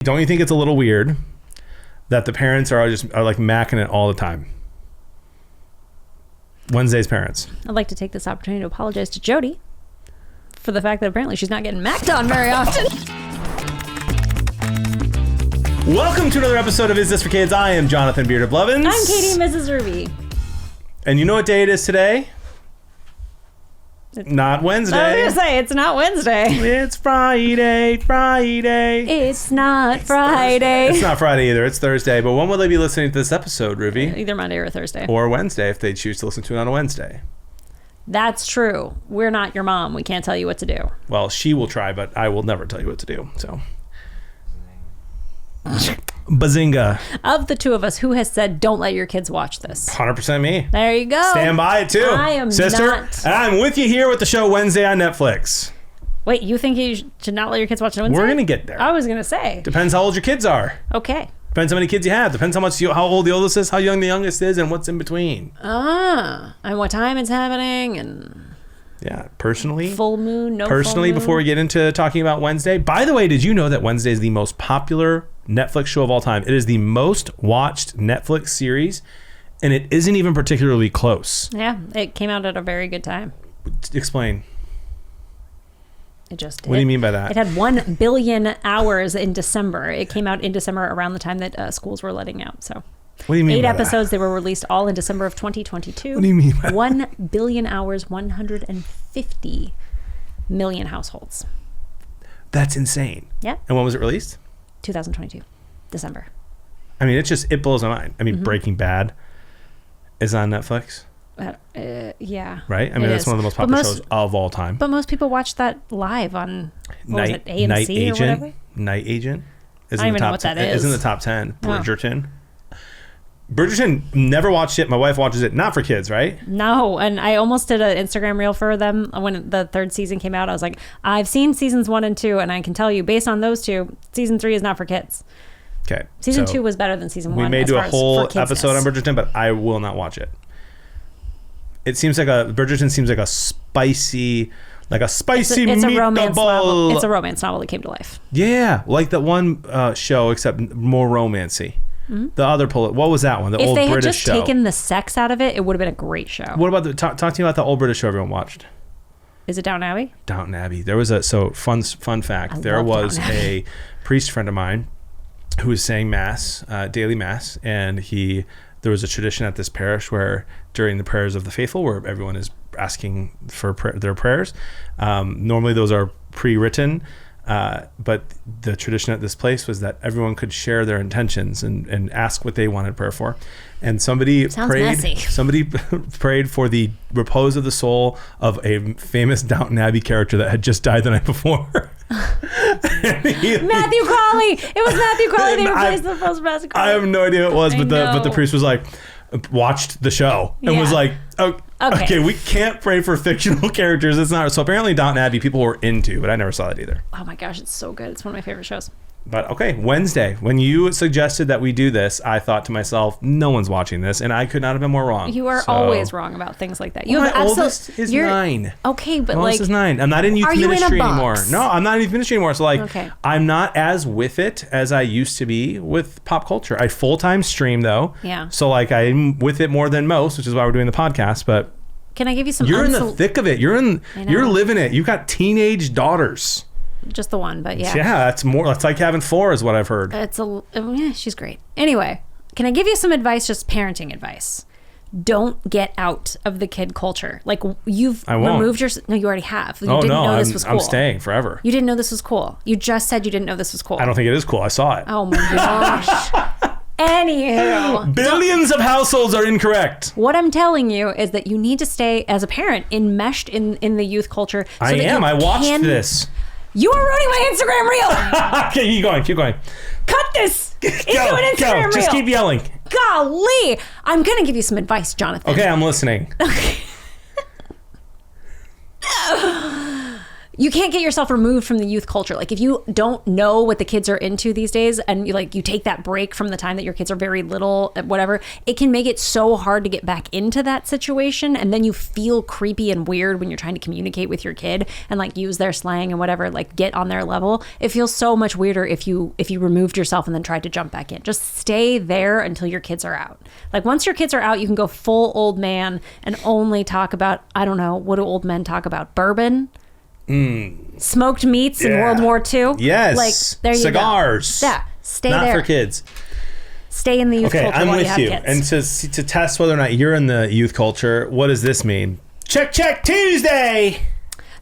Don't you think it's a little weird that the parents are like macking it all the time? Wednesday's parents. I'd like to take this opportunity to apologize to Jody for the fact that apparently she's not getting macked on very often. Welcome to another episode of Is This for Kids? I am Jonathan Beard of Blevins. I'm Katie, MrsRuvi. And you know what day it is today? Not Wednesday. I was going to say, it's not Wednesday. It's Friday. It's not Friday. It's not Friday either. It's Thursday. But when will they be listening to this episode, Ruvi? Either Monday or Thursday. Or Wednesday if they choose to listen to it on a Wednesday. That's true. We're not your mom. We can't tell you what to do. Well, she will try, but I will never tell you what to do. So, Bazinga. Of the two of us, who has said, don't let your kids watch this? 100% me. There you go. Stand by it too. I am sister. not. And I'm with you here with the show Wednesday on Netflix. Wait, you think you should not let your kids watch it Wednesday? We're going to get there. I was going to say. Depends how old your kids are. Okay. Depends how many kids you have. Depends how old the oldest is, how young the youngest is, and what's in between. And what time it's happening, and... Yeah, personally. Full moon, no Personally, full moon. before we get into talking about Wednesday. By the way, did you know that Wednesday is the most popular Netflix show of all time? It is the most watched Netflix series, and it isn't even particularly close. Yeah, it came out at a very good time. Explain. It just did. What do you mean by that? It had 1 billion hours in December. It came out in December around the time that schools were letting out. So, what do you mean 8 by episodes. that? They were released all in December of 2022. What do you mean by 1 billion hours, 150 million households. That's insane. Yeah. And when was it released? 2022, December. I mean, it blows my mind. I mean, Breaking Bad is on Netflix. Yeah. Right? I mean, that's one of the most popular shows of all time. But most people watch that live on, AMC Night or Agent. whatever? Night Agent. I don't even know what that is. It's in the top 10. Oh. Bridgerton. Bridgerton, never watched it. My wife watches it. Not for kids, right? No, and I almost did an Instagram reel for them when the 3rd season came out. I was like, I've seen seasons 1 and 2, and I can tell you, based on those two, season 3 is not for kids. Okay. Season 2 was better than season 1. We may do a whole episode on Bridgerton, but I will not watch it. It seems like Bridgerton seems like a spicy it's a romance meatball. novel. It's a romance novel that came to life. Yeah, like that one show, except more romancy. Mm-hmm. The other what was that one? The old British show. If they had just taken the sex out of it, it would have been a great show. What about talk to me about the old British show everyone watched? Is it Downton Abbey? Downton Abbey. There was fun fact. There was a priest friend of mine who was saying mass, daily mass, and there was a tradition at this parish where during the prayers of the faithful, where everyone is asking for their prayers. Normally those are pre-written, but the tradition at this place was that everyone could share their intentions and ask what they wanted prayer for. And somebody prayed for the repose of the soul of a famous Downton Abbey character that had just died the night before. Matthew Crawley. It was Matthew Crawley. They replaced the first Matthew Crawley. I have no idea what it was, but the priest was like, watched the show and was like, okay, we can't pray for fictional characters. It's not. So apparently Downton Abbey people were into, but I never saw it either. Oh my gosh, it's so good. It's one of my favorite shows. But okay, Wednesday, when you suggested that we do this, I thought to myself, no one's watching this, and I could not have been more wrong. You are always wrong about things like that. My oldest is 9. Okay, but my oldest is 9. I'm not in youth ministry anymore. No, I'm not in youth ministry anymore. So I'm not as with it as I used to be with pop culture. I full-time stream though. Yeah. So I'm with it more than most, which is why we're doing the podcast. But can I give you some? You're in the thick of it. You're living it. You've got teenage daughters. Just the one, but yeah. Yeah, that's like having 4 is what I've heard. She's great. Anyway, can I give you some advice, just parenting advice? Don't get out of the kid culture. You've removed your... No, you already have. You didn't know this was cool. I'm staying forever. You didn't know this was cool. You just said you didn't know this was cool. I don't think it is cool. I saw it. Oh my gosh. Anywho. Billions of households are incorrect. What I'm telling you is that you need to stay, as a parent, enmeshed in the youth culture. I am. I watched this. You are ruining my Instagram reel. Okay, keep going. Cut this into an Instagram reel. Just keep yelling. Golly. I'm going to give you some advice, Jonathan. Okay, I'm listening. you can't get yourself removed from the youth culture. Like, if you don't know what the kids are into these days, and you take that break from the time that your kids are very little, whatever, it can make it so hard to get back into that situation, and then you feel creepy and weird when you're trying to communicate with your kid and like use their slang and whatever, like get on their level. It feels so much weirder if you removed yourself and then tried to jump back in. Just stay there until your kids are out. Like, once your kids are out, you can go full old man and only talk about, I don't know, what do old men talk about? Bourbon? Smoked meats in World War II? Yes. Like, there you Cigars. go. Yeah. Stay Not there. for kids. Stay in the youth culture I'm while with you have you. kids. And to test whether or not you're in the youth culture, what does this mean? Check Tuesday.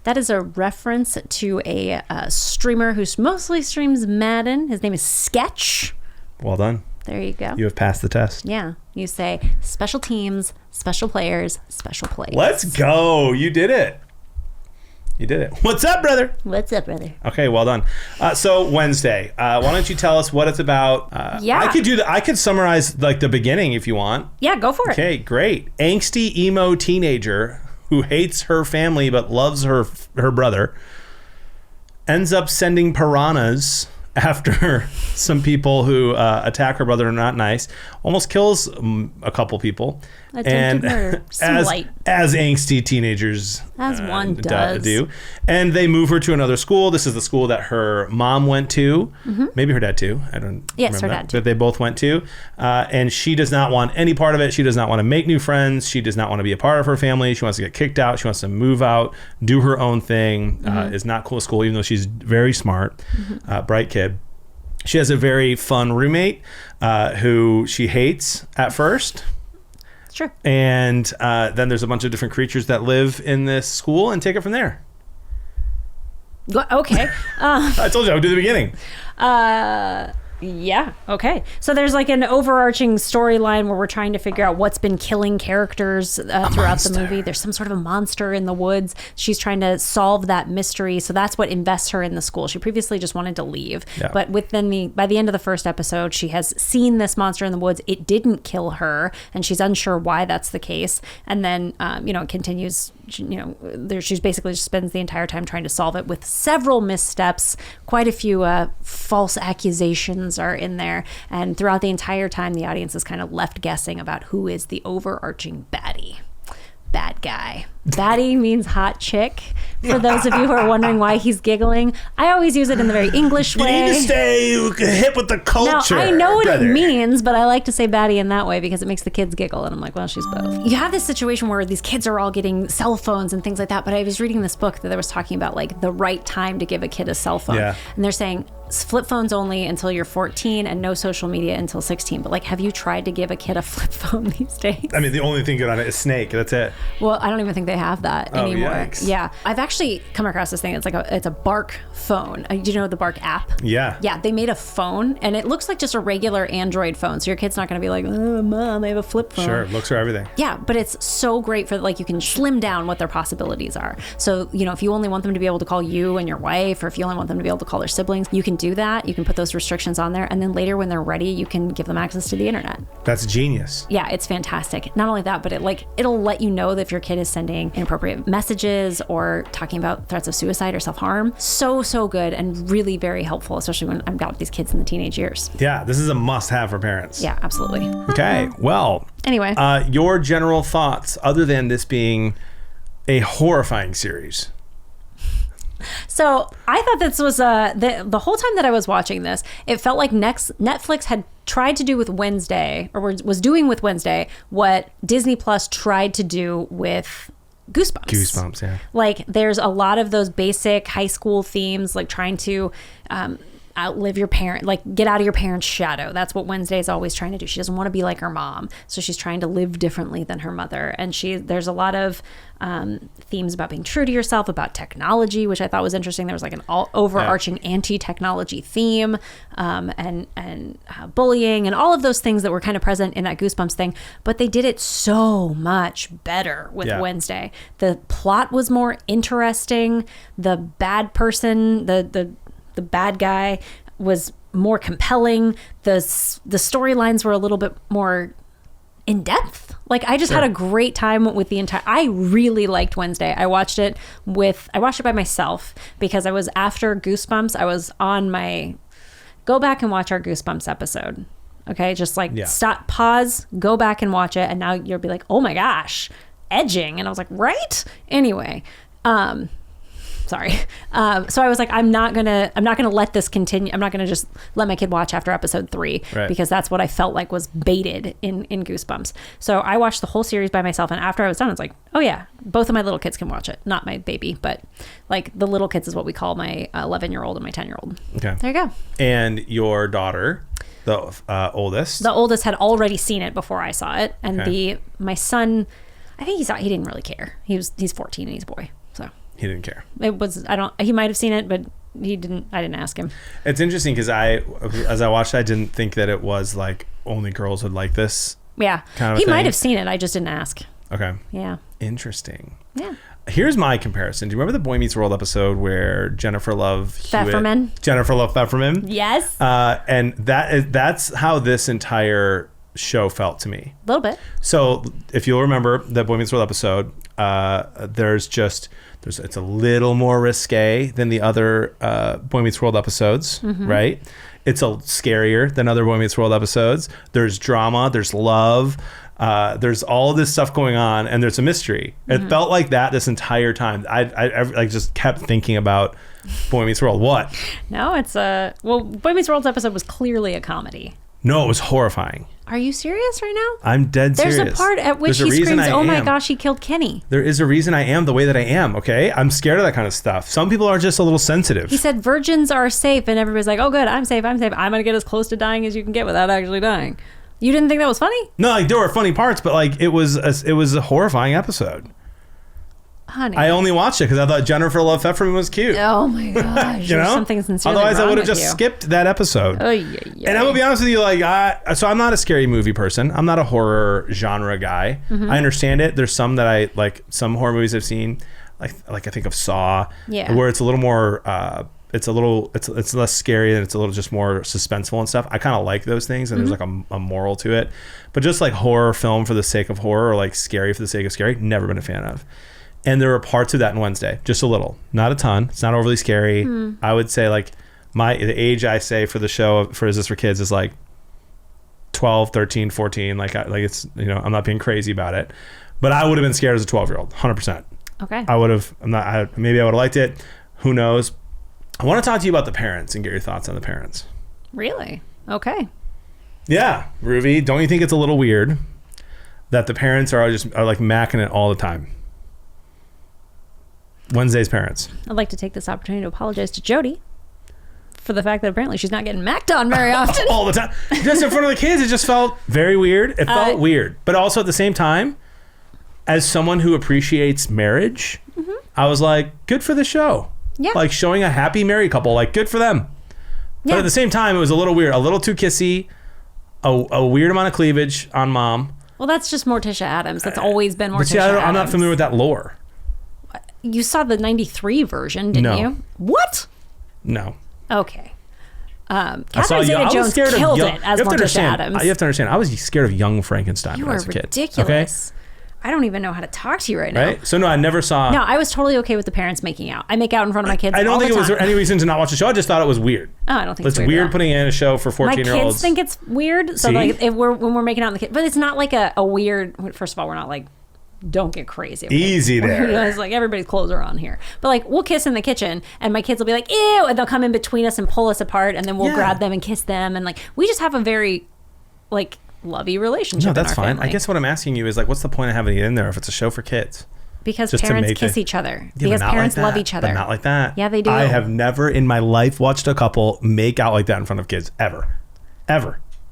That is a reference to a streamer who mostly streams Madden. His name is Sketch. Well done. There you go. You have passed the test. Yeah. You say special teams, special players, special plays. Let's go. You did it. What's up, brother? What's up, brother? Okay, well done. So Wednesday, why don't you tell us what it's about? I could summarize like the beginning if you want. Yeah, go for it. Okay, great. Angsty emo teenager who hates her family but loves her brother ends up sending piranhas after some people who attack her brother are not nice, almost kills a couple people. Attempted murder. As angsty teenagers one does. do. And they move her to another school. This is the school that her mom went to. Mm-hmm. Maybe her dad too. I don't remember her that. dad too. But they both went to. And she does not want any part of it. She does not want to make new friends. She does not want to be a part of her family. She wants to get kicked out. She wants to move out, do her own thing. Is not cool at school, even though she's very smart, bright kid. She has a very fun roommate who she hates at first. Sure. And then there's a bunch of different creatures that live in this school, and take it from there. Okay. I told you I would do the beginning. Yeah. Okay. So there's like an overarching storyline where we're trying to figure out what's been killing characters throughout the movie. There's some sort of a monster in the woods. She's trying to solve that mystery. So that's what invests her in the school. She previously just wanted to leave, but by the end of the first episode, she has seen this monster in the woods. It didn't kill her, and she's unsure why that's the case. And then, it continues. She's basically just spends the entire time trying to solve it with several missteps. Quite a few false accusations are in there, and throughout the entire time the audience is kind of left guessing about who is the overarching bad guy. Baddie means hot chick. For those of you who are wondering why he's giggling, I always use it in the very English way. You need to stay hip with the culture. Now, I know what it means, but I like to say baddie in that way because it makes the kids giggle, and I'm like, well, she's both. You have this situation where these kids are all getting cell phones and things like that, but I was reading this book that was talking about like the right time to give a kid a cell phone. Yeah. And they're saying flip phones only until you're 14 and no social media until 16. But like, have you tried to give a kid a flip phone these days? I mean, the only thing good on it is Snake. That's it. Well, I don't even think they have that anymore. Yikes. Yeah. I've actually come across this thing. It's like it's a Bark phone. Do you know the Bark app? Yeah. Yeah. They made a phone, and it looks like just a regular Android phone. So your kid's not going to be like, oh, Mom, I have a flip phone. Sure. Looks for everything. Yeah. But it's so great for like, you can slim down what their possibilities are. So, if you only want them to be able to call you and your wife, or if you only want them to be able to call their siblings, you can do that. You can put those restrictions on there, and then later when they're ready, you can give them access to the internet. That's genius. Yeah, it's fantastic. Not only that, but it'll let you know that if your kid is sending inappropriate messages or talking about threats of suicide or self-harm. So good, and really very helpful, especially when I've got these kids in the teenage years. Yeah, this is a must-have for parents. Yeah, absolutely. Okay, well. Anyway. Your general thoughts, other than this being a horrifying series. So I thought this was the whole time that I was watching this, it felt like Netflix had tried to do with Wednesday, or was doing with Wednesday, what Disney Plus tried to do with Goosebumps. Yeah. Like, there's a lot of those basic high school themes, like trying to outlive your parent, like get out of your parents' shadow. That's what Wednesday is always trying to do. She doesn't want to be like her mom, so she's trying to live differently than her mother. And there's a lot of themes about being true to yourself, about technology, which I thought was interesting. There was like an overarching anti-technology theme, and bullying, and all of those things that were kind of present in that Goosebumps thing. But they did it so much better with Wednesday. The plot was more interesting. The bad person, the bad guy, was more compelling. The storylines were a little bit more in depth. Like I just had a great time with the entire. I really liked Wednesday. I watched it by myself because I was after Goosebumps. I was on my. Go back and watch our Goosebumps episode. Okay, just like stop, pause, go back and watch it, and now you'll be like, oh my gosh, edging, and I was like, right? Anyway, sorry. So I was like, I'm not gonna let this continue. I'm not gonna just let my kid watch after episode 3 because that's what I felt like was baited in Goosebumps. So I watched the whole series by myself, and after I was done, I was like, oh yeah, both of my little kids can watch it. Not my baby, but like the little kids is what we call my 11-year-old and my 10-year-old. Okay, there you go. And your daughter, the oldest had already seen it before I saw it, and my son, I think he didn't really care. He's 14 and he's a boy, so he didn't care. He might have seen it, but he didn't. I didn't ask him. It's interesting because as I watched it, I didn't think that it was like only girls would like this. Yeah, kind of he might have seen it. I just didn't ask. Okay. Yeah. Interesting. Yeah. Here's my comparison. Do you remember the Boy Meets World episode where Jennifer Love Pfefferman? Yes. And that's how this entire show felt to me. A little bit. So if you'll remember the Boy Meets World episode, it's a little more risque than the other Boy Meets World episodes, right? It's scarier than other Boy Meets World episodes. There's drama, there's love. There's all this stuff going on, and there's a mystery. It felt like that this entire time. I just kept thinking about Boy Meets World. What? No, Boy Meets World's episode was clearly a comedy. No, it was horrifying. Are you serious right now? I'm dead serious. There's a part at which he screams, "Oh my gosh, he killed Kenny." There is a reason I am the way that I am, okay? I'm scared of that kind of stuff. Some people are just a little sensitive. He said virgins are safe, and everybody's like, "Oh good, I'm safe. I'm going to get as close to dying as you can get without actually dying." You didn't think that was funny? No, like there were funny parts, but like it was a horrifying episode. Honey, I only watched it because I thought Jennifer Love Pfefferman was cute. Oh my gosh, you know, something sincerely otherwise wrong I would have with just skipped that episode. Oh yeah. And I'm gonna be honest with you, like, so I'm not a scary movie person. I'm not a horror genre guy. I understand it. There's some that I like. Some horror movies I've seen, like I think of Saw, where it's a little more. It's less scary and it's a little just more suspenseful and stuff. I kind of like those things, and there's like a moral to it. But just like horror film for the sake of horror, or like scary for the sake of scary, never been a fan of. And there were parts of that in Wednesday, just a little, not a ton. It's not overly scary. I would say like the age I say for the show for Is This for Kids is like 12, 13, 14. Like it's, you know, I'm not being crazy about it, but I would have been scared as a 12-year-old, 100%. Okay. I would have. Maybe I would have liked it. Who knows? I want to talk to you about the parents and get your thoughts on the parents. Really? Okay. Yeah, Ruvi, don't you think it's a little weird that the parents are like macking it all the time? Wednesday's parents. I'd like to take this opportunity to apologize to Jody for the fact that apparently she's not getting macked on very often. All the time. Just in front of the kids, it just felt very weird. It felt weird. But also at the same time, as someone who appreciates marriage, I was like, good for the show. Yeah. Like showing a happy married couple, like good for them. Yeah. But at the same time, it was a little weird, a little too kissy, a weird amount of cleavage on mom. Well, that's just Morticia Addams. That's always been Morticia Addams. I'm not familiar with that lore. You saw the 93 version, didn't you? What? No. Okay. Catherine Zeta-Jones killed it as Morticia Addams. You have to understand, I was scared of young Frankenstein when I was a kid. You are ridiculous. Okay? I don't even know how to talk to you right now. Right? So no, I never saw... No, I was totally okay with the parents making out. I make out in front of my kids all the time. I don't think it was any reason to not watch the show. I just thought it was weird. Oh, I don't think it's weird. It's weird putting in a show for 14-year-olds. My kids think it's weird. So like when we're making out in the kids... But it's not like a weird... First of all, we're not like... Don't get crazy. Easy there. It's like everybody's clothes are on here. But like we'll kiss in the kitchen and my kids will be like, ew, and they'll come in between us and pull us apart and then we'll grab them and kiss them. And like we just have a very like lovey relationship. No, that's fine. Family. I guess what I'm asking you is like, what's the point of having it in there if it's a show for kids? Because just parents kiss each other. Yeah, because parents love each other. But not like that. Yeah, they do. I have never in my life watched a couple make out like that in front of kids ever.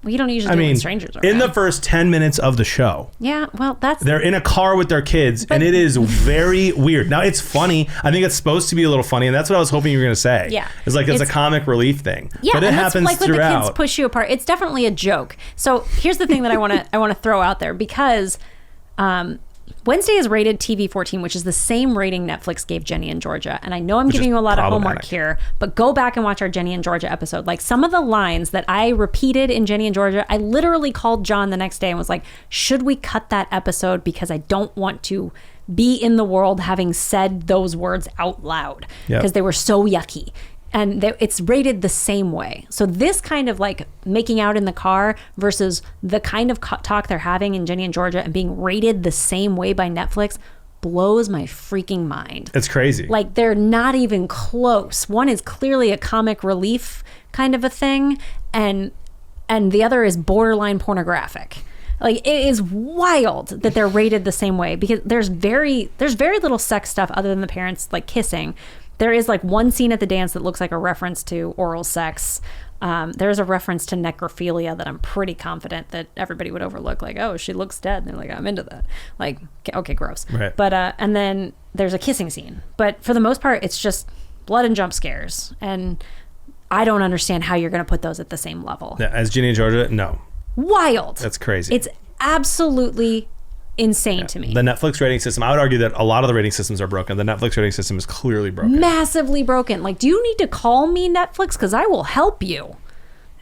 Well, you don't usually do it with strangers around. In the first 10 minutes of the show. Yeah, well, they're in a car with their kids, and it is very weird. Now, it's funny. I think it's supposed to be a little funny, and that's what I was hoping you were going to say. Yeah. It's like it's a comic relief thing. Yeah, but it happens like throughout. When the kids push you apart. It's definitely a joke. So here's the thing that I want to throw out there, because Wednesday is rated TV 14, which is the same rating Netflix gave Jenny and Georgia. And I know I'm giving you a lot of homework here, but go back and watch our Jenny and Georgia episode. Like some of the lines that I repeated in Jenny and Georgia, I literally called John the next day and was like, should we cut that episode? Because I don't want to be in the world having said those words out loud because they were so yucky. And it's rated the same way. So this kind of like making out in the car versus the kind of talk they're having in Jenny and Georgia and being rated the same way by Netflix blows my freaking mind. It's crazy. Like they're not even close. One is clearly a comic relief kind of a thing, and the other is borderline pornographic. Like it is wild that they're rated the same way because there's very little sex stuff other than the parents like kissing. There is like one scene at the dance that looks like a reference to oral sex. There's a reference to necrophilia that I'm pretty confident that everybody would overlook. Like, oh, she looks dead. And they're like, I'm into that. Like, okay, gross. Right. But and then there's a kissing scene. But for the most part, it's just blood and jump scares. And I don't understand how you're going to put those at the same level. As Jenny and Georgia, no. Wild. That's crazy. It's absolutely insane to me. The Netflix rating system, I would argue that a lot of the rating systems are broken. The Netflix rating system is clearly broken. Massively broken. Like, do you need to call me Netflix? Because I will help you.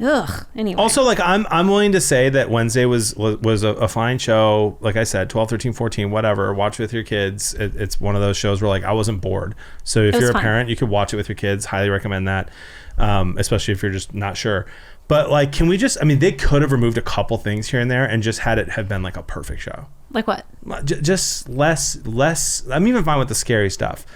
Ugh. Anyway. Also, like, I'm willing to say that Wednesday was a fine show. Like I said, 12, 13, 14, whatever. Watch with your kids. It's one of those shows where, like, I wasn't bored. So if you're a parent, you could watch it with your kids. Highly recommend that, especially if you're just not sure. But, like, can we just, I mean, they could have removed a couple things here and there and just had it have been, like, a perfect show. Like what? Just less, I'm even fine with the scary stuff.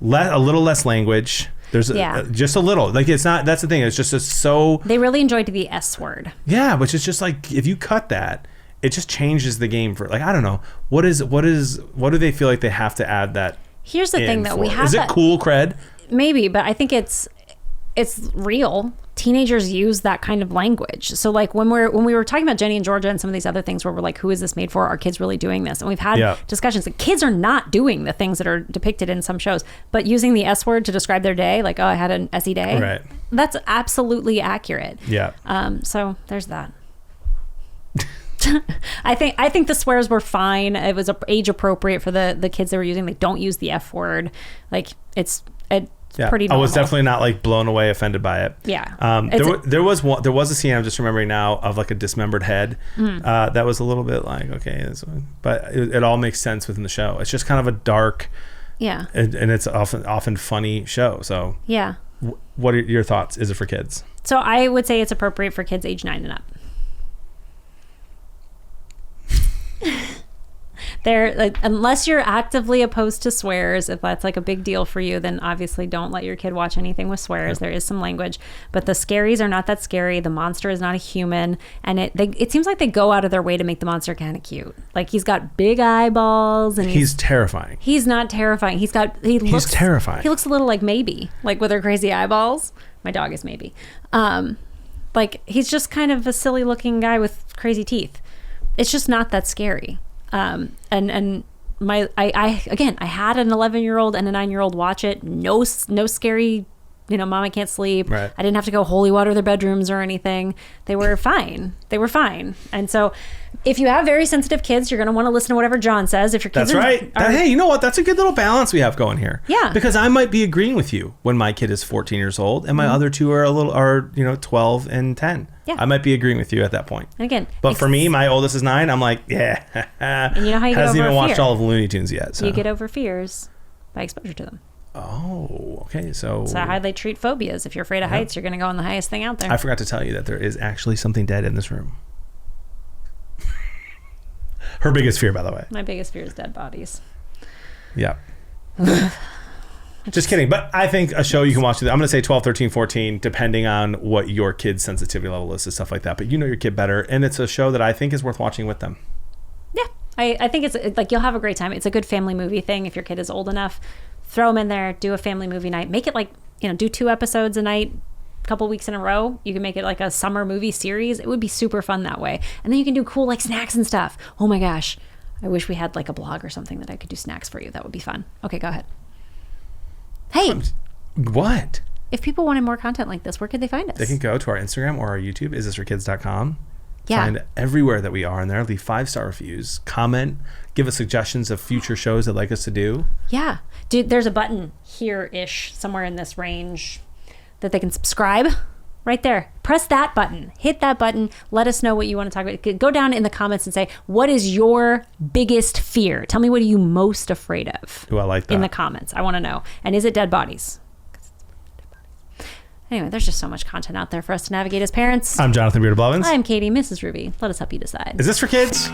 A little less language. There's just a little. Like, it's not, that's the thing. It's just so. They really enjoyed the S word. Yeah, which is just like, if you cut that, it just changes the game for, like, I don't know. What do they feel like they have to add that? Here's the thing that we have. Is it cool cred? Maybe, but I think it's real. Teenagers use that kind of language. So like when we were talking about Jenny and Georgia and some of these other things where we're like, who is this made for? Are kids really doing this? And we've had discussions that kids are not doing the things that are depicted in some shows, but using the S word to describe their day, like, oh, I had an SE day. Right. That's absolutely accurate. Yeah. So there's that. I think the swears were fine. It was age appropriate for the kids they were using. They don't use the F word. Like it's pretty normal. I was definitely not like blown away, offended by it. Yeah. There was a scene I'm just remembering now of like a dismembered head. That was a little bit like, okay, but it all makes sense within the show. It's just kind of a dark, and it's often funny show. So yeah. What are your thoughts? Is it for kids? So I would say it's appropriate for kids age 9 and up. They're like, unless you're actively opposed to swears, if that's like a big deal for you, then obviously don't let your kid watch anything with swears. There is some language, but the scaries are not that scary. The monster is not a human, and it seems like they go out of their way to make the monster kind of cute. Like he's got big eyeballs, and he's terrifying. He's not terrifying. He's terrifying. He looks a little like Maybe, like with her crazy eyeballs. My dog is Maybe. Like he's just kind of a silly looking guy with crazy teeth. It's just not that scary. I had an 11-year-old and a 9-year-old watch it. No scary, mom, I can't sleep. Right. I didn't have to go holy water their bedrooms or anything. They were fine. And so if you have very sensitive kids, you're going to want to listen to whatever John says. If your kids hey, you know what? That's a good little balance we have going here. Yeah. Because I might be agreeing with you when my kid is 14 years old and my other two are 12 and 10. Yeah. I might be agreeing with you at that point. And again, but for me, my oldest is 9. I'm like, yeah. And you know how you get over hasn't even watched fear. all of Looney Tunes yet. So you get over fears by exposure to them. Oh, okay. So how they treat phobias. If you're afraid of heights, you're going to go on the highest thing out there. I forgot to tell you that there is actually something dead in this room. Her biggest fear, by the way. My biggest fear is dead bodies. Yeah. Just kidding. But I think a show you can watch, I'm going to say 12, 13, 14, depending on what your kid's sensitivity level is and stuff like that. But you know your kid better. And it's a show that I think is worth watching with them. Yeah. I think it's like you'll have a great time. It's a good family movie thing. If your kid is old enough, throw them in there, do a family movie night. Make it like, do 2 episodes a night, a couple weeks in a row. You can make it like a summer movie series. It would be super fun that way. And then you can do cool like snacks and stuff. Oh my gosh. I wish we had like a blog or something that I could do snacks for you. That would be fun. Okay, go ahead. Hey. What? If people wanted more content like this, where could they find us? They can go to our Instagram or our YouTube, isthisforkids.com. Yeah. Find everywhere that we are in there. Leave 5-star reviews. Comment. Give us suggestions of future shows that like us to do. Yeah. Dude, there's a button here-ish, somewhere in this range, that they can subscribe. Right there. Press that button. Hit that button. Let us know what you want to talk about. Go down in the comments and say, what is your biggest fear? Tell me, what are you most afraid of? Ooh, I like that. In the comments. I want to know. And is it dead bodies? Anyway, there's just so much content out there for us to navigate as parents. I'm Jonathan Beard of Blevins. I'm Katie, MrsRuvi. Let us help you decide. Is this for kids?